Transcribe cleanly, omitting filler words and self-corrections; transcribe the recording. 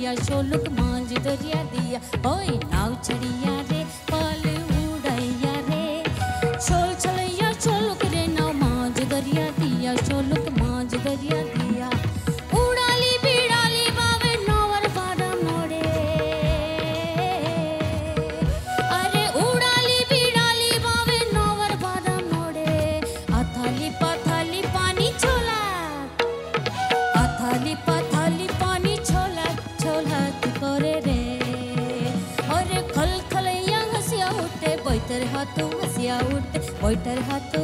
चढ़िया शोलुक मांझ दरिया दिया ओए नाव चढ़िया रे पाल उड़ैया रे शोल चलैया शोलुक रे नाव मांझ दरिया दिया शोलुक मांझ दरिया दिया उड़ाली बिड़ाली बावे नौवर बारा मोड़े अरे उड़ाली बिड़ाली बावे नौवर बारा मोड़े अथाली पथाली पानी छोला अथाली पथाली पानी छोला छोला करे रे और खल खलैया हंसिया उठे बैठर हाथों हंसिया उठे बैठर हाथों